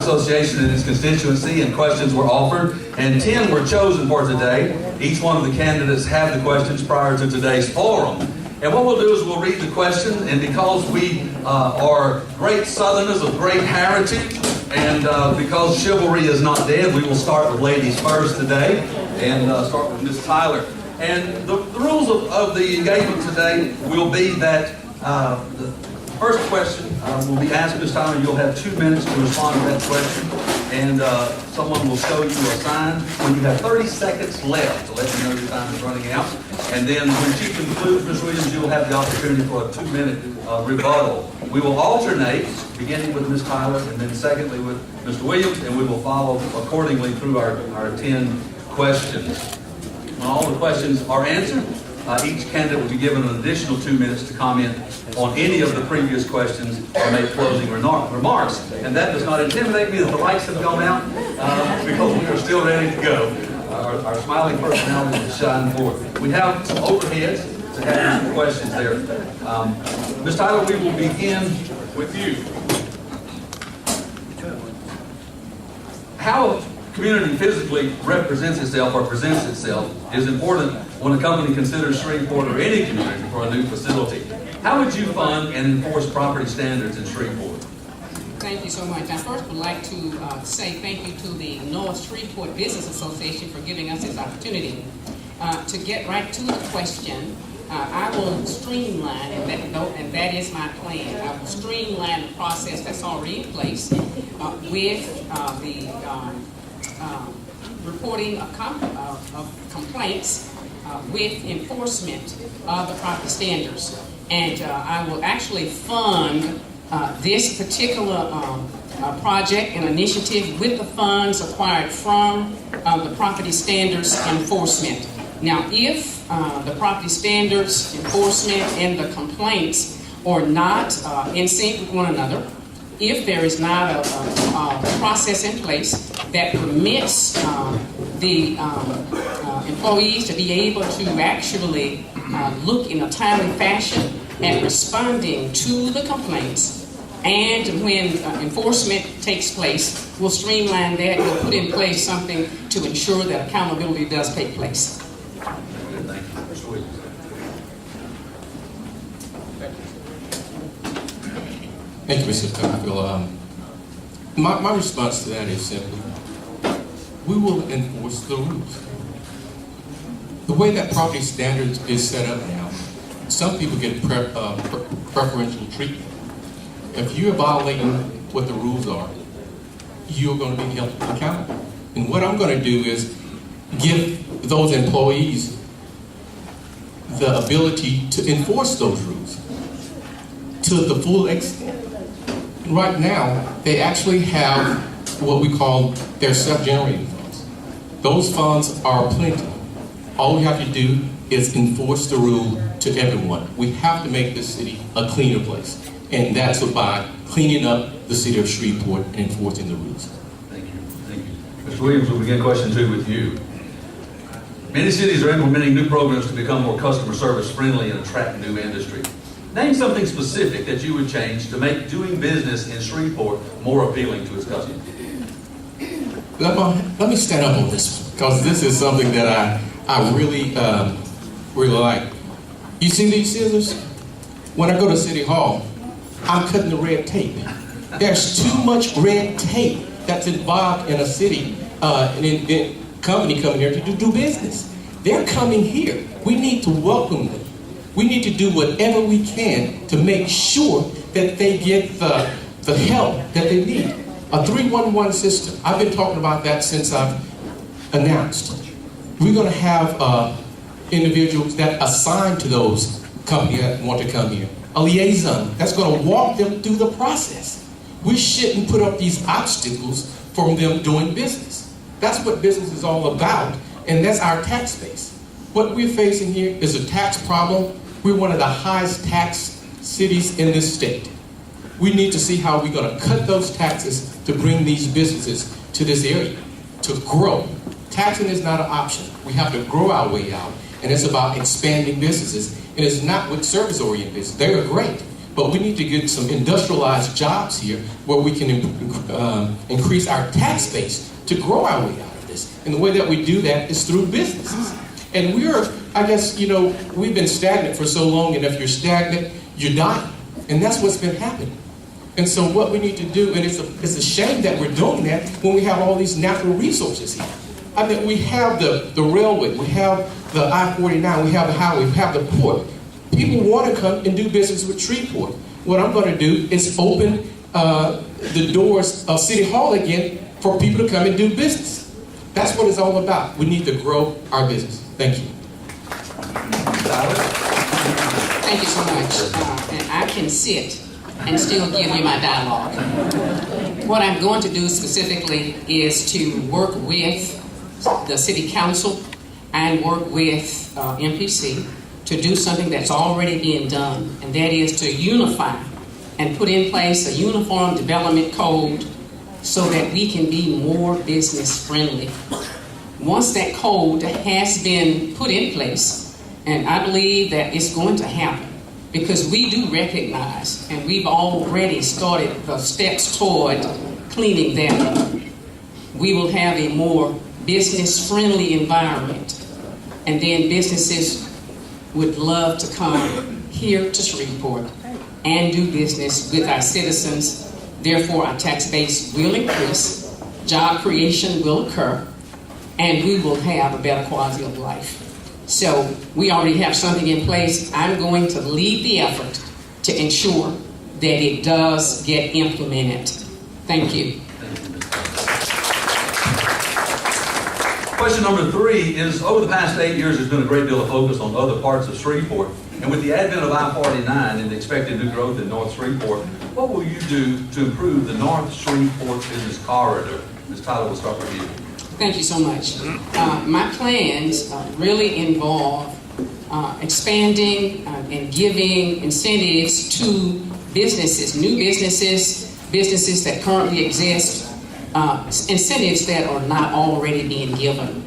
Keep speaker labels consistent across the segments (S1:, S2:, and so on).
S1: Association and its constituency, and questions were offered, and 10 were chosen for today. Each one of the candidates had the questions prior to today's forum. And what we'll do is we'll read the question, and because we are great Southerners of great heritage, and because chivalry is not dead, we will start with ladies first today, and start with Ms. Tyler. And the rules of the engagement today will be that the first question will be asked, Ms. Tyler. You'll have 2 minutes to respond to that question, and someone will show you a sign when you have 30 seconds left to let you know your time is running out. And then when she concludes, Ms. Williams, you'll have the opportunity for a 2-minute rebuttal. We will alternate, beginning with Ms. Tyler, and then secondly with Mr. Williams, and we will follow accordingly through our 10 questions. When all the questions are answered, each candidate will be given an additional 2 minutes to comment on any of the previous questions or make closing remarks. And that does not intimidate me that the lights have gone out, because we are still ready to go. Our smiling personalities will shine forth. We have some overheads to have some questions there. Ms. Tyler, we will begin with you. How community physically represents itself or presents itself is important when a company considers Shreveport or any community for a new facility. How would you fund and enforce property standards in Shreveport?
S2: Thank you so much. I first would like to say thank you to the North Shreveport Business Association for giving us this opportunity. To get right to the question, I will streamline, and that is my plan. I will streamline the process that's already in place with the reporting of complaints with enforcement of the property standards. And I will actually fund this particular project and initiative with the funds acquired from the property standards enforcement. Now, if the property standards enforcement and the complaints are not in sync with one another, if there is not a process in place that permits the employees to be able to actually look in a timely fashion at responding to the complaints, and when enforcement takes place, we'll streamline that. We'll put in place something to ensure that accountability does take place.
S1: Thank you. Mr. Williams.
S3: Thank you, Mr. Copperfield. My response to that is simple. We will enforce the rules. The way that property standards is set up now, some people get preferential treatment. If you're violating what the rules are, you're going to be held accountable. And what I'm going to do is give those employees the ability to enforce those rules to the full extent. Right now, they actually have what we call their self-generating funds. Those funds are plenty. All we have to do is enforce the rule to everyone. We have to make this city a cleaner place. And that's by cleaning up the city of Shreveport and enforcing the rules.
S1: Thank you. Thank you. Mr. Williams, we'll begin question 2 with you. Many cities are implementing new programs to become more customer service friendly and attract new industry. Name something specific that you would change to make doing business in Shreveport more appealing to its customers.
S3: Let me stand up on this one, because this is something that I really like. You see these scissors? When I go to City Hall, I'm cutting the red tape. There's too much red tape that's involved in a city, in company coming here to do business. They're coming here. We need to welcome them. We need to do whatever we can to make sure that they get the help that they need. A 311 system. I've been talking about that since I've announced. We're going to have individuals that assign to those companies that want to come here. A liaison that's going to walk them through the process. We shouldn't put up these obstacles from them doing business. That's what business is all about, and that's our tax base. What we're facing here is a tax problem. We're one of the highest tax cities in this state. We need to see how we're going to cut those taxes to bring these businesses to this area, to grow. Taxing is not an option. We have to grow our way out, and it's about expanding businesses. And it's not with service-oriented business. They're great, but we need to get some industrialized jobs here where we can increase our tax base to grow our way out of this. And the way that we do that is through businesses. And I guess, we've been stagnant for so long, and if you're stagnant, you're dying. And that's what's been happening. And so what we need to do, and it's a shame that we're doing that when we have all these natural resources here. I mean, we have the railway, we have the I-49, we have the highway, we have the port. People want to come and do business with Shreveport. What I'm going to do is open the doors of City Hall again for people to come and do business. That's what it's all about. We need to grow our business. Thank you.
S2: Thank you so much. And I can sit and still give you my dialogue. What I'm going to do specifically is to work with the City Council and work with MPC to do something that's already being done, and that is to unify and put in place a uniform development code so that we can be more business friendly. Once that code has been put in place, and I believe that it's going to happen, because we do recognize, and we've already started the steps toward cleaning that up, we will have a more business-friendly environment, and then businesses would love to come here to Shreveport and do business with our citizens. Therefore, our tax base will increase, job creation will occur, and we will have a better quality of life. So we already have something in place. I'm going to lead the effort to ensure that it does get implemented. Thank you.
S1: Question number 3 is, over the past 8 years, there's been a great deal of focus on other parts of Shreveport. And with the advent of I-49 and the expected new growth in North Shreveport, what will you do to improve the North Shreveport Business Corridor? Ms. Tyler, we'll start with you.
S2: Thank you so much. My plans really involve expanding and giving incentives to businesses, new businesses, businesses that currently exist, incentives that are not already being given.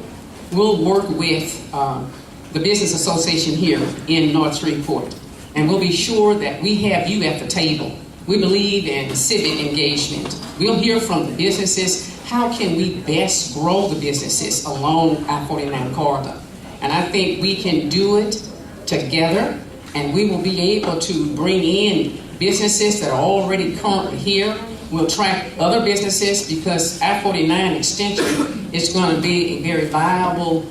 S2: We'll work with the Business Association here in North Shreveport, and we'll be sure that we have you at the table. We believe in civic engagement. We'll hear from the businesses. How can we best grow the businesses along I-49 corridor? And I think we can do it together, and we will be able to bring in businesses that are already currently here. We'll attract other businesses because I-49 extension is going to be a very viable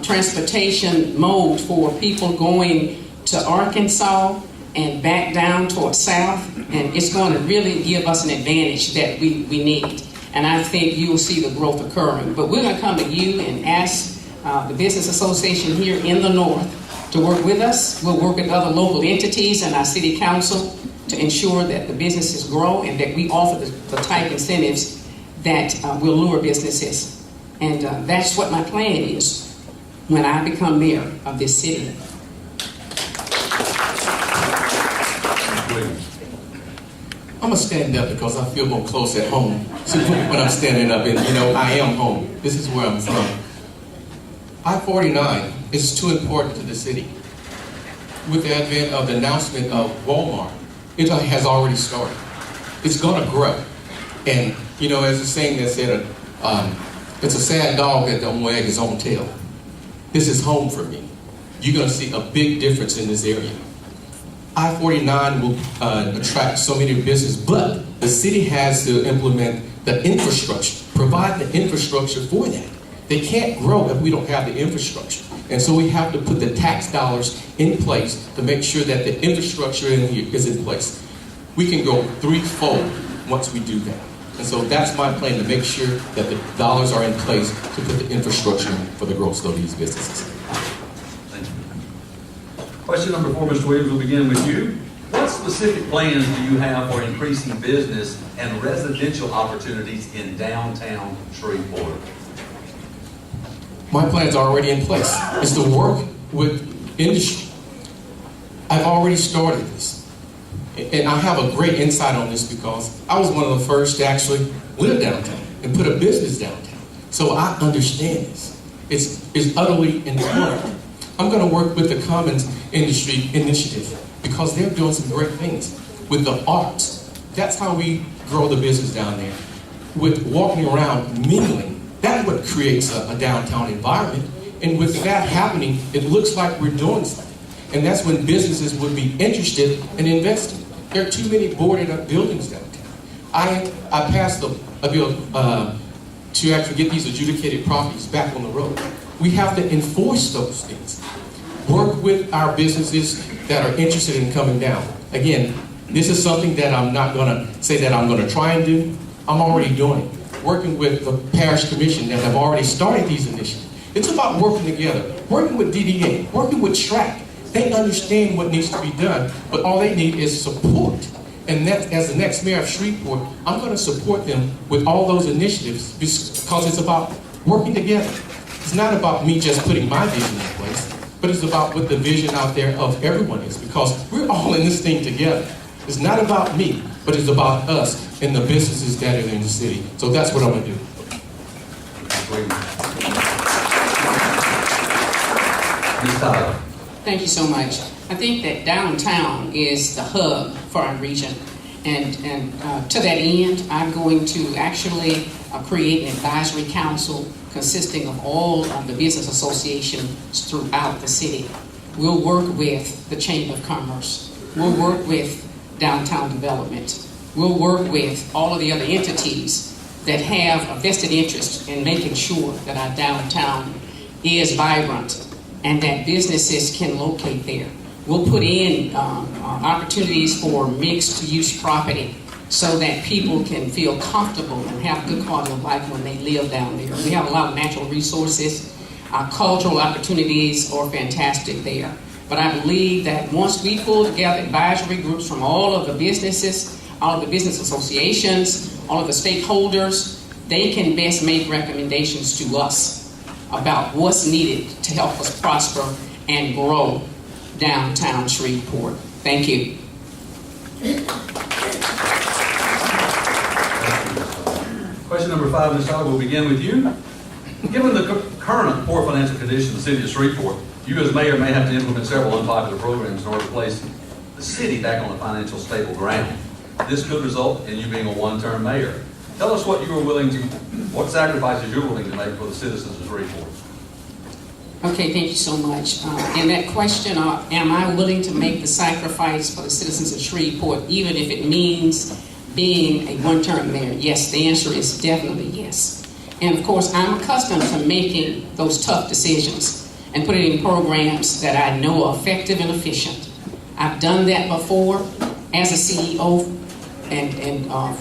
S2: transportation mode for people going to Arkansas and back down towards south, and it's going to really give us an advantage that we need. And I think you will see the growth occurring. But we're going to come to you and ask the Business Association here in the north to work with us. We'll work with other local entities and our city council to ensure that the businesses grow and that we offer the type incentives that will lure businesses. And that's what my plan is when I become mayor of this city.
S3: I'm going to stand up because I feel more close at home. So when I'm standing up, and I am home. This is where I'm from. I-49 is too important to the city. With the advent of the announcement of Walmart, it has already started. It's going to grow. And, as the saying that said, it's a sad dog that don't wag his own tail. This is home for me. You're going to see a big difference in this area. I-49 will attract so many businesses, but the city has to implement the infrastructure, provide the infrastructure for that. They can't grow if we don't have the infrastructure. And so we have to put the tax dollars in place to make sure that the infrastructure is in place. We can go threefold once we do that. And so that's my plan, to make sure that the dollars are in place to put the infrastructure for the growth of these businesses.
S1: Question number 4, Mr. Williams, we'll begin with you. What specific plans do you have for increasing business and residential opportunities in downtown Shreveport?
S3: My plans are already in place. It's to work with industry. I've already started this. And I have a great insight on this because I was one of the first to actually live downtown and put a business downtown. So I understand this. It's utterly important. I'm going to work with the Commons Industry Initiative. because they're doing some great things with the arts. That's how we grow the business down there. With walking around, mingling, that's what creates a downtown environment. And with that happening, it looks like we're doing something. And that's when businesses would be interested in investing. There are too many boarded up buildings downtown. I passed a bill to actually get these adjudicated properties back on the road. We have to enforce those things. Work with our businesses that are interested in coming down. Again, this is something that I'm not going to say that I'm going to try and do. I'm already doing it. Working with the parish commission that have already started these initiatives. It's about working together, working with DDA, working with SHRAC. They understand what needs to be done, but all they need is support. And that, as the next mayor of Shreveport, I'm going to support them with all those initiatives because it's about working together. It's not about me just putting my vision in place, but it's about what the vision out there of everyone is, because we're all in this thing together. It's not about me, but it's about us and the businesses that are in the city. So that's what I'm going to do.
S1: Ms. Tyler.
S2: Thank you so much. I think that downtown is the hub for our region. And to that end, I'm going to actually create an advisory council consisting of all of the business associations throughout the city. We'll work with the Chamber of Commerce. We'll work with downtown development. We'll work with all of the other entities that have a vested interest in making sure that our downtown is vibrant and that businesses can locate there. We'll put in opportunities for mixed-use property so that people can feel comfortable and have good quality of life when they live down there. We have a lot of natural resources. Our cultural opportunities are fantastic there. But I believe that once we pull together advisory groups from all of the businesses, all of the business associations, all of the stakeholders, they can best make recommendations to us about what's needed to help us prosper and grow downtown Shreveport. Thank you.
S1: Question number 5, Ms. Tyler, we'll begin with you. Given the current poor financial condition of the city of Shreveport, you as mayor may have to implement several unpopular programs in order to place the city back on a financial stable ground. This could result in you being a one-term mayor. Tell us what what sacrifices you're willing to make for the citizens of Shreveport.
S2: Okay, thank you so much. And that question, am I willing to make the sacrifice for the citizens of Shreveport, even if it means being a one-term mayor? Yes, the answer is definitely yes. And of course, I'm accustomed to making those tough decisions and putting in programs that I know are effective and efficient. I've done that before as a CEO and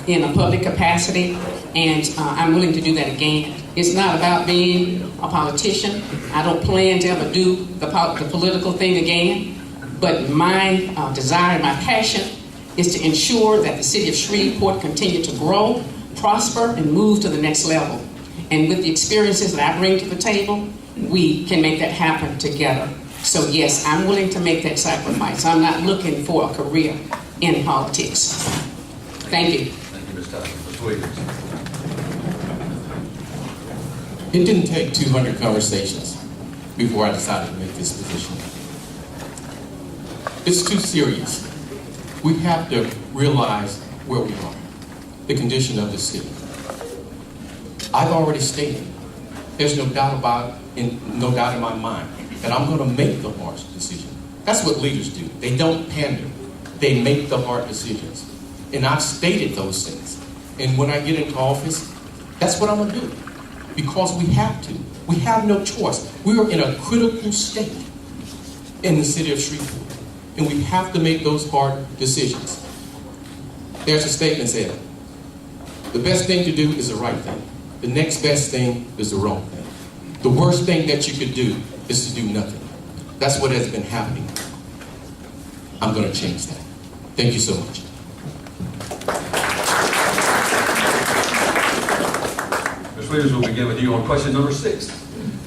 S2: in a public capacity, and I'm willing to do that again. It's not about being a politician. I don't plan to ever do the political thing again, but my desire, my passion is to ensure that the city of Shreveport continue to grow, prosper, and move to the next level. And with the experiences that I bring to the table, we can make that happen together. So yes, I'm willing to make that sacrifice. I'm not looking for a career in politics. Thank you.
S1: Thank you, Ms. Tyler. Ms. Williams.
S3: It didn't take 200 conversations before I decided to make this position. It's too serious. We have to realize where we are, the condition of the city. I've already stated, there's no doubt in my mind that I'm going to make the hard decision. That's what leaders do. They don't pander. They make the hard decisions. And I've stated those things. And when I get into office, that's what I'm going to do. Because we have to. We have no choice. We are in a critical state in the city of Shreveport. And we have to make those hard decisions. There's a statement said, the best thing to do is the right thing. The next best thing is the wrong thing. The worst thing that you could do is to do nothing. That's what has been happening. I'm going to change that. Thank you so much.
S1: Ms. Williams, we'll begin with you on question number 6.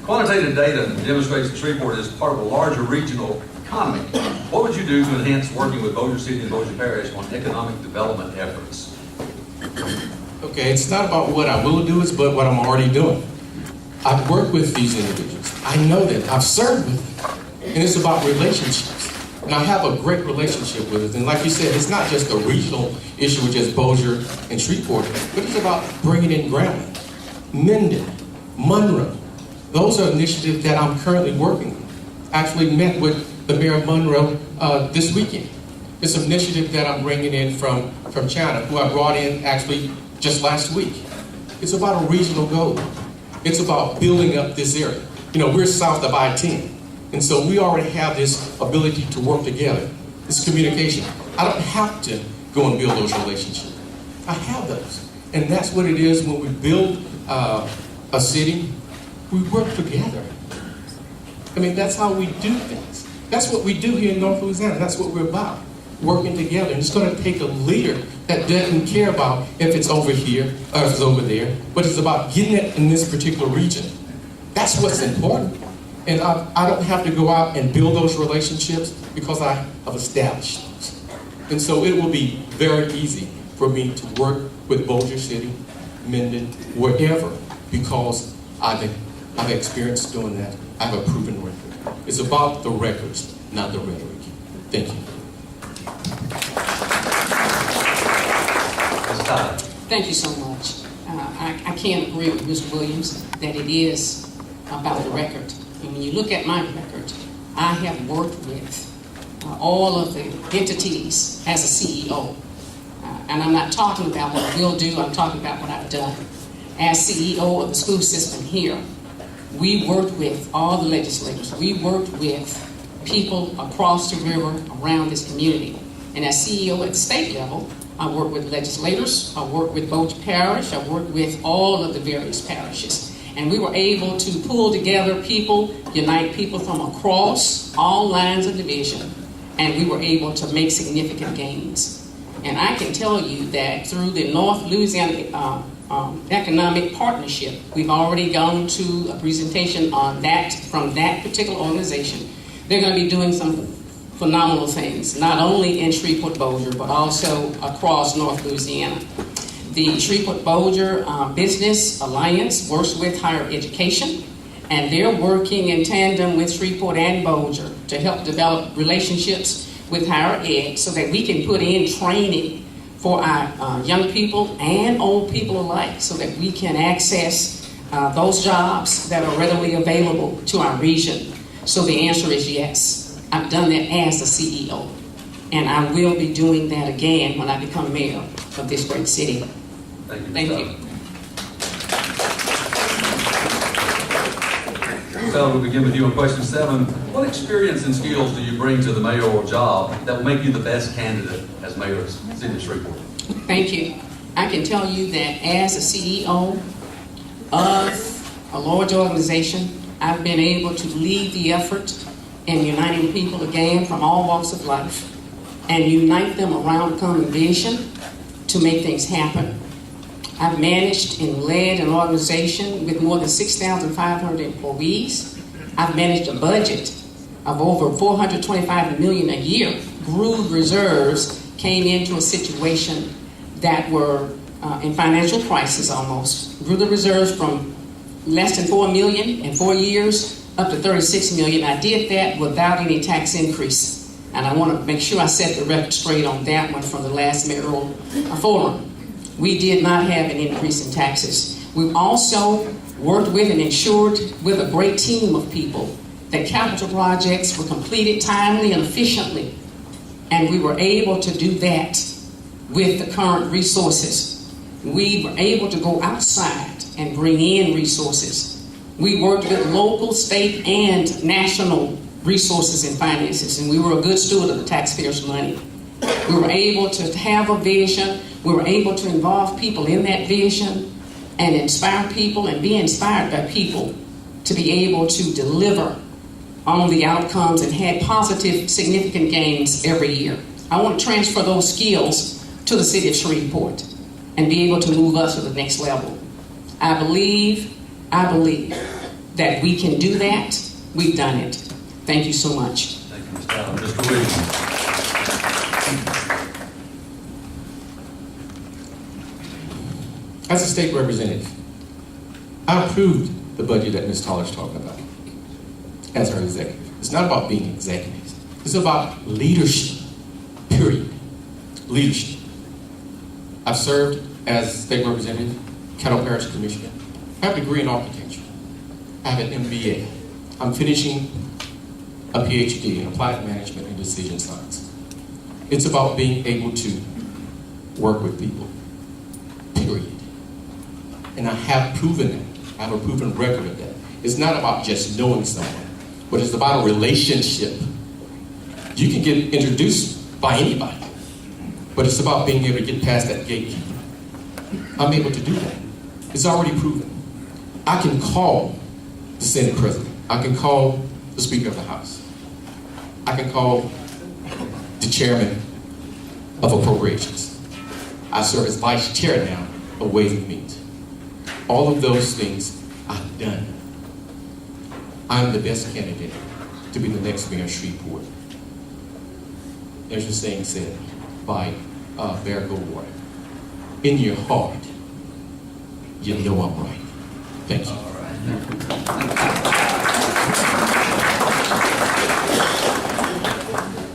S1: Quantitative data demonstrates that Shreveport is part of a larger regional economy. What would you do to enhance working with Bossier City and Bossier Parish on economic development efforts?
S3: Okay, it's not about what I will do, it's but what I'm already doing. I've worked with these individuals. I know them. I've served with them. And it's about relationships. And I have a great relationship with it. And like you said, it's not just a regional issue with just Bossier and Shreveport, but it's about bringing in Grambling, Minden, Monroe. Those are initiatives that I'm currently working on. Actually met with the mayor of Monroe this weekend. It's an initiative that I'm bringing in from China, who I brought in actually just last week. It's about a regional goal. It's about building up this area. You know, we're south of I-10. And so we already have this ability to work together, this communication. I don't have to go and build those relationships. I have those. And that's what it is when we build a city, we work together. I mean, that's how we do things. That's what we do here in North Louisiana. That's what we're about, working together. And it's going to take a leader that doesn't care about if it's over here or if it's over there, but it's about getting it in this particular region. That's what's important. And I don't have to go out and build those relationships because I have established those. And so it will be very easy for me to work with Bossier City, Minden, wherever, because I've experienced doing that. I have a proven record. It's about the records, not the rhetoric. Thank you.
S2: Thank you so much. I can't agree with Mr. Williams that it is about the record. And when you look at my record, I have worked with all of the entities as a CEO. And I'm not talking about what I will do, I'm talking about what I've done. As CEO of the school system here, we worked with all the legislators. We worked with people across the river around this community. And as CEO at the state level, I work with legislators, I work with Bossier Parish, I work with all of the various parishes. And we were able to pull together people, unite people from across all lines of division, and we were able to make significant gains. And I can tell you that through the North Louisiana Economic Partnership, we've already gone to a presentation on that from that particular organization. They're going to be doing some phenomenal things, not only in Shreveport Bossier, but also across North Louisiana. The Shreveport Bossier Business Alliance works with higher education, and they're working in tandem with Shreveport and Bossier to help develop relationships with higher ed so that we can put in training for our young people and old people alike so that we can access those jobs that are readily available to our region. So the answer is yes. I've done that as the CEO, and I will be doing that again when I become mayor of this great city.
S1: Thank you. So we'll begin with you on question 7. What experience and skills do you bring to the mayoral job that will make you the best candidate as mayor of the city of Shreveport?
S2: Thank you. I can tell you that as a CEO of a large organization, I've been able to lead the effort in uniting people again from all walks of life and unite them around a common vision to make things happen. I've managed and led an organization with more than 6,500 employees. I've managed a budget of over $425 million a year. Grew reserves, came into a situation that were in financial crisis almost. Grew the reserves from less than $4 million in 4 years up to $36 million. I did that without any tax increase. And I want to make sure I set the record straight on that one from the last mayoral forum. We did not have an increase in taxes. We've also worked with and ensured with a great team of people that capital projects were completed timely and efficiently. And we were able to do that with the current resources. We were able to go outside and bring in resources. We worked with local, state, and national resources and finances, and we were a good steward of the taxpayers' money. We were able to have a vision. We were able to involve people in that vision and inspire people and be inspired by people to be able to deliver on the outcomes and had positive, significant gains every year. I want to transfer those skills to the city of Shreveport and be able to move us to the next level. I believe that we can do that. We've done it. Thank you so much.
S1: Thank you, Mr. Allen. Mr. Williams.
S3: As a state representative, I approved the budget that Ms. Taller's talking about as her executive. It's not about being executive. It's about leadership, period. Leadership. I've served as state representative, Caddo Parish Commissioner. I have a degree in architecture. I have an MBA. I'm finishing a PhD in applied management and decision science. It's about being able to work with people, period. And I have proven that. I have a proven record of that. It's not about just knowing someone, but it's about a relationship. You can get introduced by anybody, but it's about being able to get past that gatekeeper. I'm able to do that. It's already proven. I can call the Senate President. I can call the Speaker of the House. I can call the Chairman of Appropriations. I serve as Vice Chair now of Ways and Means. All of those things I've done. I'm the best candidate to be the next mayor of Shreveport. There's a saying said by Bear Goldwater. In your heart, you know I'm right. Thank you.
S1: All right.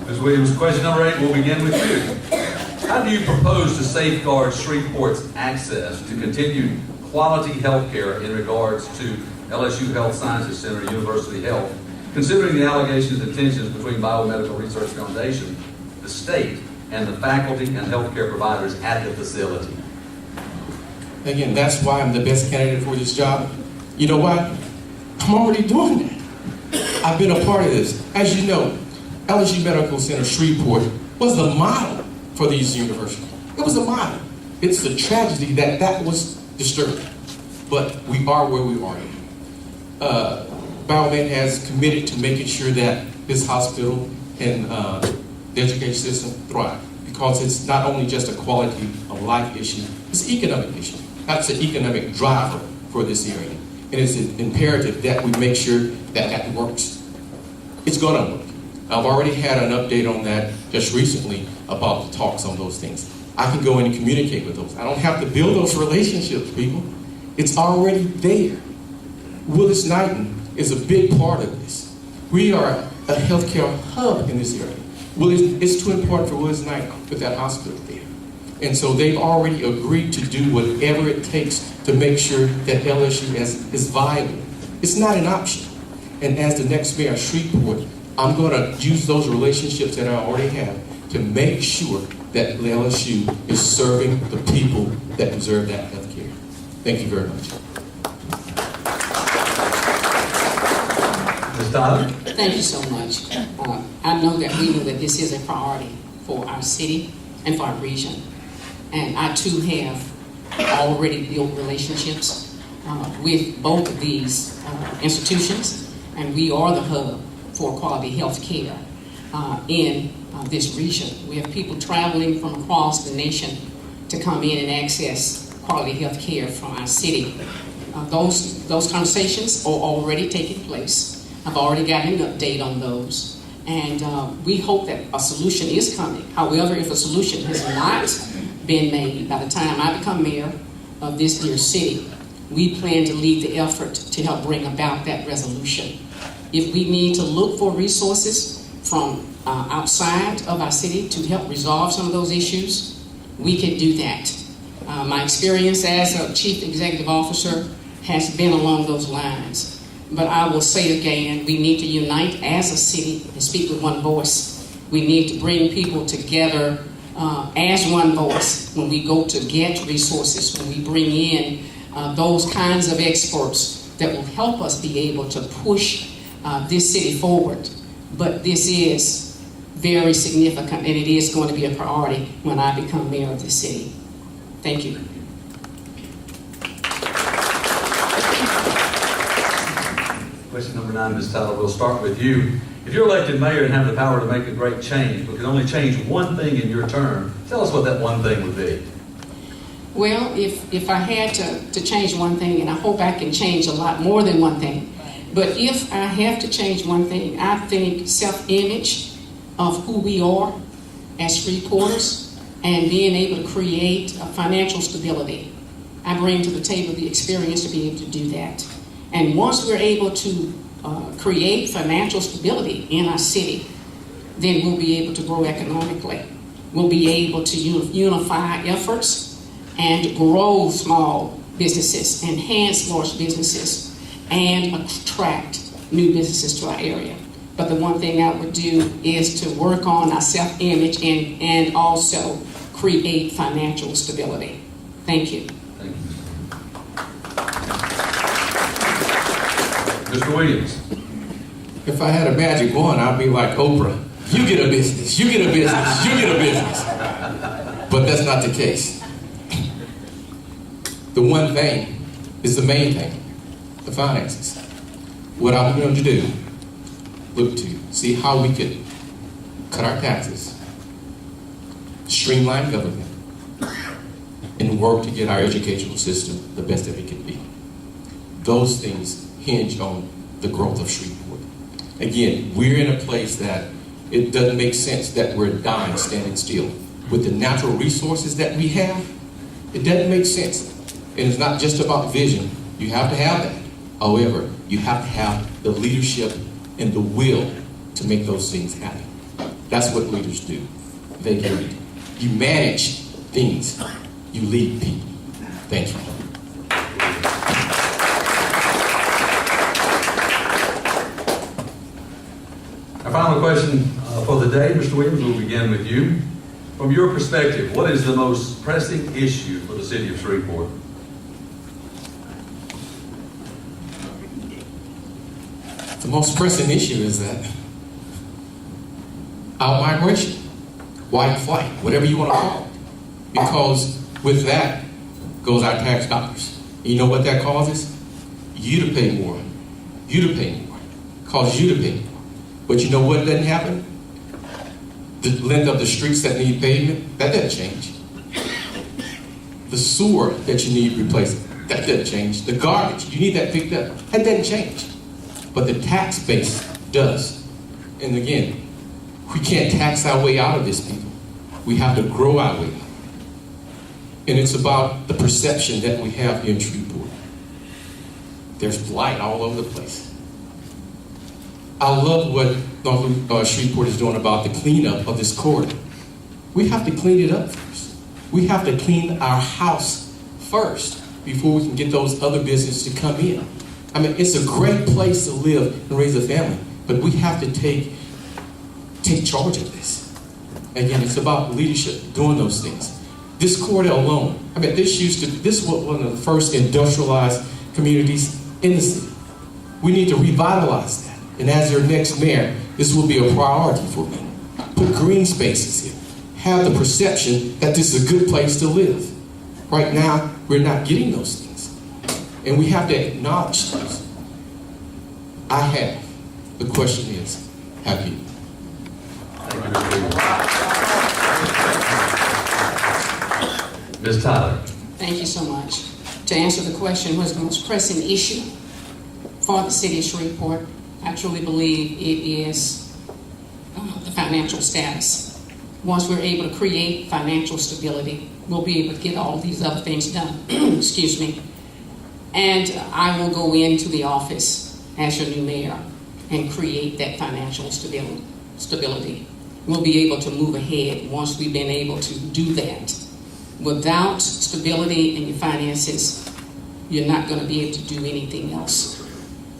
S1: Ms. Williams, question number 8 will begin with you. How do you propose to safeguard Shreveport's access to continued quality health care in regards to LSU Health Sciences Center, University Health, considering the allegations and tensions between Biomedical Research Foundation, the state, and the faculty and healthcare providers at the facility?
S3: Again, that's why I'm the best candidate for this job. You know what? I'm already doing that. I've been a part of this. As you know, LSU Medical Center Shreveport was the model for these universities. It was a model. It's the tragedy that that was disturbed. But we are where we are now. Biomed has committed to making sure that this hospital and the education system thrive, because it's not only just a quality of life issue, it's an economic issue. That's an economic driver for this area. And it's imperative that we make sure that that works. It's going to work. I've already had an update on that just recently about the talks on those things. I can go in and communicate with those. I don't have to build those relationships, people. It's already there. Willis Knighton is a big part of this. We are a healthcare hub in this area. It's too important for Willis Knighton with that hospital there. And so they've already agreed to do whatever it takes to make sure that LSU is viable. It's not an option. And as the next mayor of Shreveport, I'm going to use those relationships that I already have to make sure that LSU is serving the people that deserve that health care. Thank you very much.
S1: Ms. Tyler?
S2: Thank you so much. I know that we know that this is a priority for our city and for our region. And I too have already built relationships with both of these institutions, and we are the hub for quality health care in this region. We have people traveling from across the nation to come in and access quality health care from our city. Those conversations are already taking place. I've already gotten an update on those, and we hope that a solution is coming. However, if a solution has not been made by the time I become mayor of this dear city, we plan to lead the effort to help bring about that resolution. If we need to look for resources from outside of our city to help resolve some of those issues, we can do that. My experience as a chief executive officer has been along those lines. But I will say again, we need to unite as a city and speak with one voice. We need to bring people together as one voice when we go to get resources, when we bring in those kinds of experts that will help us be able to push this city forward. But this is very significant, and it is going to be a priority when I become mayor of the city. Thank you.
S1: Question number 9, Ms. Tyler, we'll start with you. If you're elected mayor and have the power to make a great change, but can only change one thing in your term, tell us what that one thing would be.
S2: Well, if I had to change one thing, and I hope I can change a lot more than one thing, but if I have to change one thing, I think self-image of who we are as Shreveporters and being able to create a financial stability. I bring to the table the experience to be able to do that. And once we're able to create financial stability in our city, then we'll be able to grow economically. We'll be able to unify efforts and grow small businesses, enhance large businesses, and attract new businesses to our area. But the one thing I would do is to work on our self-image and also create financial stability. Thank you.
S1: Thank you. Mr. Williams.
S3: If I had a magic wand, I'd be like Oprah. You get a business, you get a business, you get a business. But that's not the case. The one thing is the main thing, the finances. What I'm going to do, look to see how we could cut our taxes, streamline government, and work to get our educational system the best that it can be. Those things hinge on the growth of Shreveport. Again, we're in a place that it doesn't make sense that we're dying standing still. With the natural resources that we have, it doesn't make sense. And it's not just about vision. You have to have that. However, you have to have the leadership and the will to make those things happen. That's what leaders do. They lead. You manage things. You lead people. Thank you.
S1: Our final question for the day, Mr. Williams, we'll begin with you. From your perspective, what is the most pressing issue for the city of Shreveport?
S3: The most pressing issue is that our migration, white flight, whatever you want to call it. Because with that goes our tax dollars. And you know what that causes? You to pay more. You to pay more. Causes you to pay more. But you know what doesn't happen? The length of the streets that need pavement, that doesn't change. The sewer that you need replaced, that doesn't change. The garbage, you need that picked up, that doesn't change. But the tax base does. And again, we can't tax our way out of this, people. We have to grow our way out. And it's about the perception that we have here in Shreveport. There's blight all over the place. I love what Shreveport is doing about the cleanup of this corridor. We have to clean it up first. We have to clean our house first before we can get those other businesses to come in. I mean, it's a great place to live and raise a family, but we have to take charge of this. Again, it's about leadership, doing those things. This corridor alone, I mean, this was one of the first industrialized communities in the city. We need to revitalize that. And as your next mayor, this will be a priority for me. Put green spaces here. Have the perception that this is a good place to live. Right now, we're not getting those things. And we have to acknowledge those. I have. The question is, have you?
S1: Thank you, Mr. Williams. Ms. Tyler.
S2: Thank you so much. To answer the question, what's the most pressing issue for the city of Shreveport? I truly believe it is the financial status. Once we're able to create financial stability, we'll be able to get all of these other things done. Excuse me. And I will go into the office as your new mayor and create that financial stability. We'll be able to move ahead once we've been able to do that. Without stability in your finances, you're not going to be able to do anything else.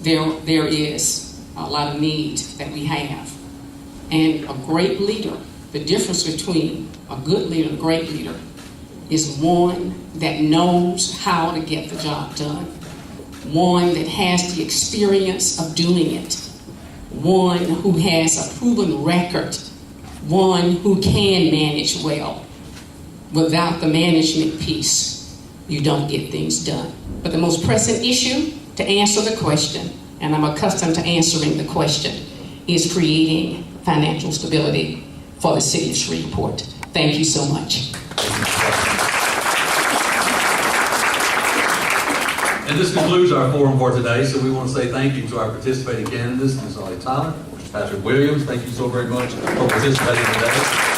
S2: There is a lot of need that we have. And a great leader, the difference between a good leader and a great leader is one that knows how to get the job done, one that has the experience of doing it, one who has a proven record, one who can manage well. Without the management piece, you don't get things done. But the most pressing issue, to answer the question, and I'm accustomed to answering the question, is creating financial stability for the city of Shreveport. Thank you so much.
S1: And this concludes our forum for today, so we want to say thank you to our participating candidates, Ms. Ollie Tyler, Mr. Patrick Williams. Thank you so very much for participating today.